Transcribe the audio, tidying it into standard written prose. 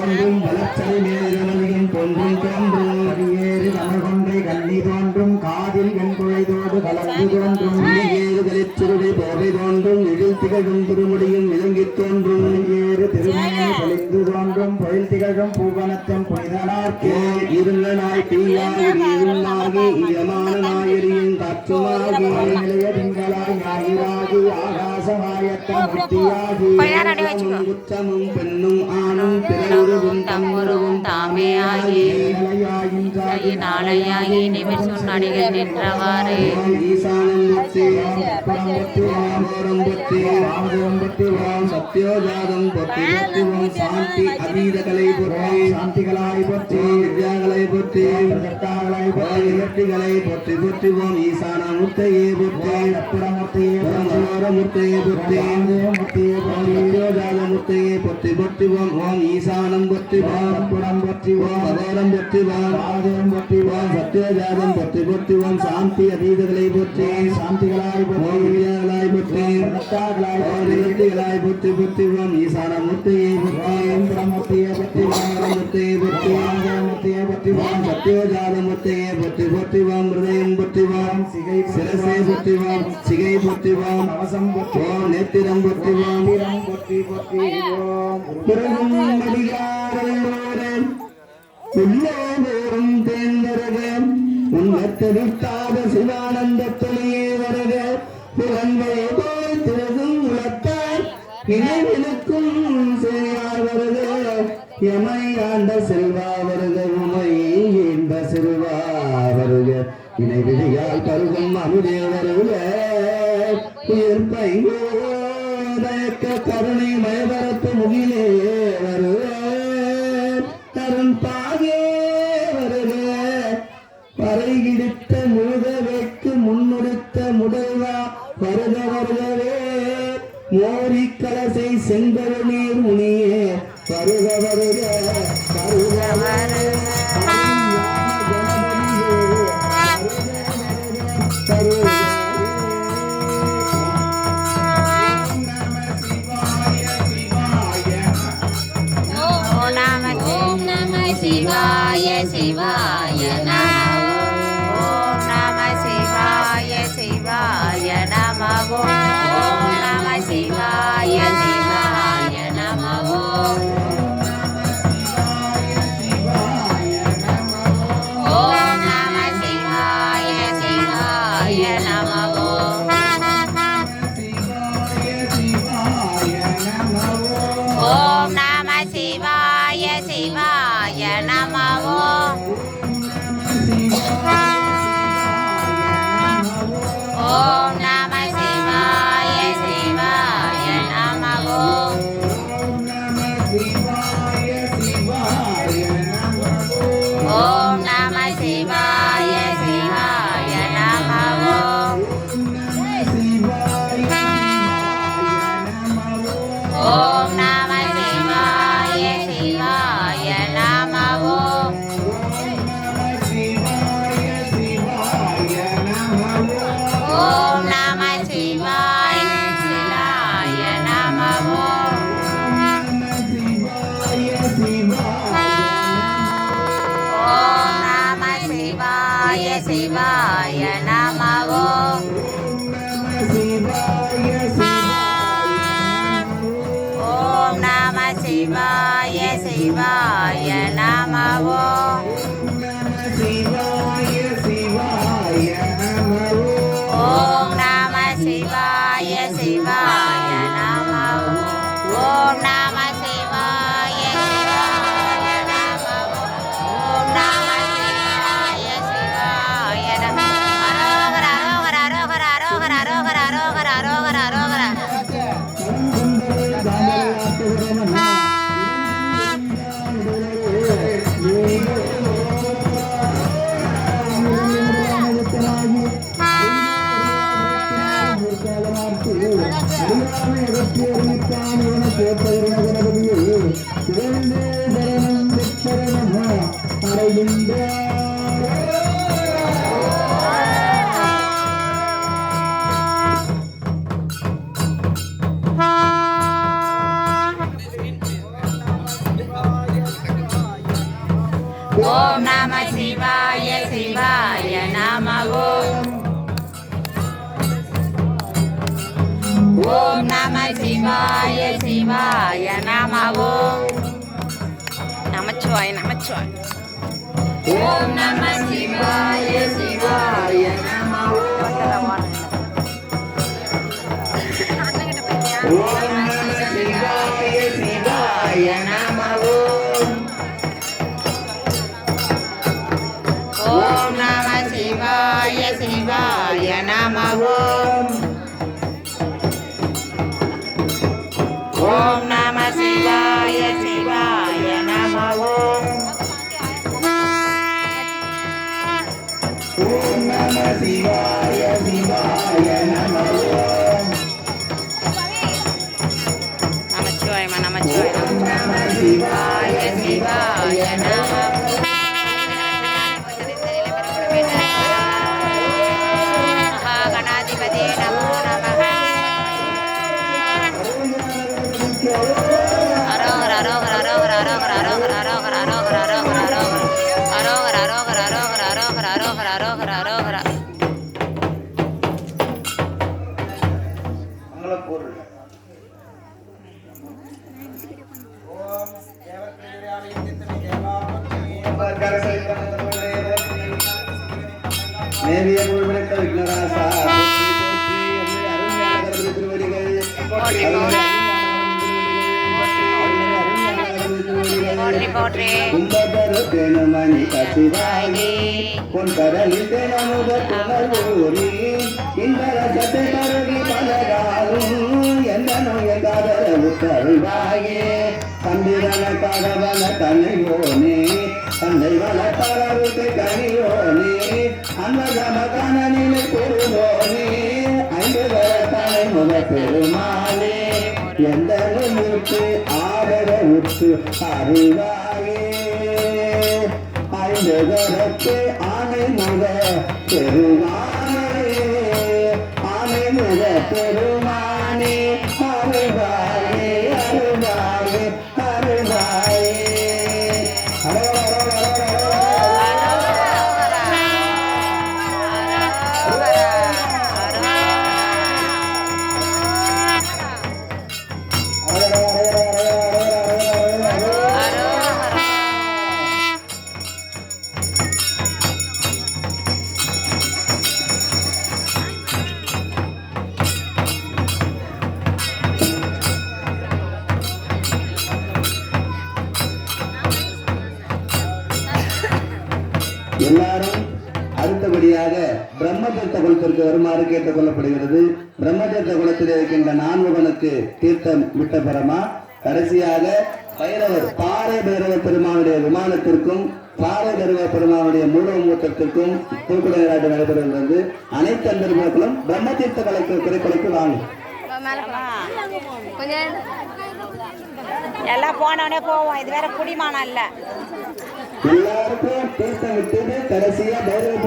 தோன்றும் வளர்ச்சலை மேலிரமதியும் தோன்றும் தோன்றும் ஏறு தமிழ் கொன்றை கண்ணி தோன்றும் காதில் வெண்குழைதோடு கலந்து தோன்றும் ஏறுதலிற் சுருளை போவை தோன்றும் இழில் திகழும் திருமுடியும் விளங்கி தோன்றும் ஏறு திருமணி பொழிந்து தோன்றும் பொழில் திகழும் பூவனத்தம் புனிதனார்க்கே இருளனாய் தீயாகி இருளாகி ஈரமான நாயரியின் காற்றுமாகி நிலைய திங்களாய் ஞாயிறாகி ஆகாசமாயத்தம் முத்தியாகி உச்சமும் பெண்ணும் ஆணும் பிறருவும் தம்முருவும் தாமே ஆகி நாளையாகி நிமிர் சொன்னடிகள் நின்றவாறு ஈசானம் சத்யோஜாதம் பொத்தி பொத்திவோம் சாந்தி அதீதகளை பொற்றி சாந்திகளாய் பொற்றி வித்யாகளை பொற்றி பிரதத்தாகளை பொற்றி இயற்கைகளை பொற்றி பொற்றிவோம் ஈசான மூர்த்தையே பொற்றி அப்புறமூர்த்தியே மூர்த்தையே பொற்றி மூர்த்தியே சத்யோஜாத மூர்த்தையே பொற்றி பொற்றிவோம் ஓம் ஈசானம் பொற்றிவோம் புறம் பொற்றிவோம் அதோரம் பொற்றிவோம் ஆதம் பொற்றிவோம் சத்யோஜாதம் பொற்றி பொற்றிவோம் சாந்தி அதீதகளை பொற்றி சாந்திகளாய் பொற்றி வித்யாகளாய் பொற்றி பிரதத்தாகளாய் பொற்றி இயற்கைகளாய் பொற்றி பொற்றிவோம் ஈசான மூர்த்தையே பொற்றி புறமூர்த்தியே பொற்றிவோம் மூர்த்தையே பொற்றி மூர்த்தியே பொற்றிவோம் சத்யோஜாத மூர்த்தையே பொற்றி பொற்றிவோம் ஹிருதயம் பொற்றிவோம் சிகை சிரசே பொற்றிவோம் சிகை பொற்றிவோம் அவசம் பொற்றிவோம் நேத்திரம் பொற்றிவோம் பொற்றி பொற்றிவோம் பிறகும் அதிகாரம் உள்ளோரும் தேர்ந்தருக உன்னத்தெடுத்தாத சிவானந்த தொழியே வருக புலன்களை போய் திறகும் உலத்தார் இணைவினுக்கும் செய்யார் வருக எமை ஆண்ட செல்வா வருக உமை இந்த செல்வா வருக இணைவிழியால் பருகும் அமுதே வருக உயிர்ப்பையோ கருணை மயபரத்து முகிலே வருக தரும் பாகே வருக பறைகிடித்த முழுதவைக்கு முன்னுடுத்த முதல்வா வருக வருகவே மோரி கலசை செங்கல் நீர் முனியே வருக வருக வருக வருக சிவாய சிவாய நமோ ஓம் நம சிவாய சிவாய நமோ ஓம் நம சிவாய சிவாய நமோ ஓம் நம சிவாய சிவாய நமோ ஓம் நம சிவாய சிவாய நமோ ஓம் நம சிவாய சிவாய நமோ ஓம் நம சிவாய சிவாய நமோ ஓம் நம சிவாய சிவாய நமோ ஓம் நம சிவாய சிவாய நமோ ஓம் நம சிவாய சிவாய நமோ ஓம் நம சிவாய சிவாய நமோ ஓம் நம சிவாய சிவாய நமோ ஓம் நம சிவாய சிவாய நமோ ஓம் நம சிவாய சிவாய நமோ அரோகர அரோகர அரோகர அரோகர அரோகர அரோகர அரோகர அரோகர ஓம் நம சிவாய சிவாய நம ஓம் ஓம் நம சிவாய சிவாய நம ஓம் நமச்சிவாய நமச்சிவாய ஓம் நம சிவாய சிவாய நம ஓம் ஓம் நம சிவாய சிவாய நம ஓம் ஓம் நம சிவாய சிவாய நம ஓம் ஓம் நம சிவாய சிவாய நம ஓம் ஓம் நம சிவாய சிவாய நம ஓம் நமச்சிவாய நமச்சிவாய நம சிவாய சிவாய நம மகாகணாதிபதி நமோ நமः அரோகர அரோகர அரோகர அரோகர அரோகர அரோகர அரோகர அரோகர அரோகர அரோகர அரோகர அரோகர அரோகர அரோகர அரோகர நேரிய முழுமைத்த விக்னராசா போற்றி போற்றி கும்பதருமணி கசிவாயி பொன்கடலில் தெனமுத புனர்வூரி இன்பரசத்தை பருகி பலகாலும் எந்த நோயகாதரவு தருவாயே தந்திரன கரவன தன்னையோனே தந்தை வளர்த்தரவுக்கு கனியோனே அந்த சமகான நிலை பெறுவோனே ஐந்து தலை முத பெருமானே எந்த நிமித்து ஆதரவுற்று அறிவாயே ஐந்து தரத்து ஆணை முத பெருமானே ஆணை முத பெருமானே அருவாயே அருவாயே அருவாயே எல்லாரும் அடுத்தபடியாக பிரம்மதீர்த்த குளத்திற்கு வருமாறு கேட்டுக் கொள்ளப்படுகிறது. பிரம்மதீர்த்த குளத்தில் இருக்கின்ற நான்முகனுக்கு தீர்த்தம் விட்ட பெறமா. கடைசியாக பைரவர் பாறை பைரவர் பெருமானுடைய விமானத்திற்கும் பாறை பைரவர் பெருமானுடைய மூல மூத்தத்திற்கும் தூக்குட நீராட்டு நடைபெறுகிறது. அனைத்து அன்பர்களும் பிரம்மதீர்த்த திரைக்கொலைக்கு வாங்கும். எல்லாம் போனவனே போவோம். இது வேற குடிமானம் இல்ல. எல்லாருக்கும் தீர்த்தம் விட்டு கடைசியா பைரவர்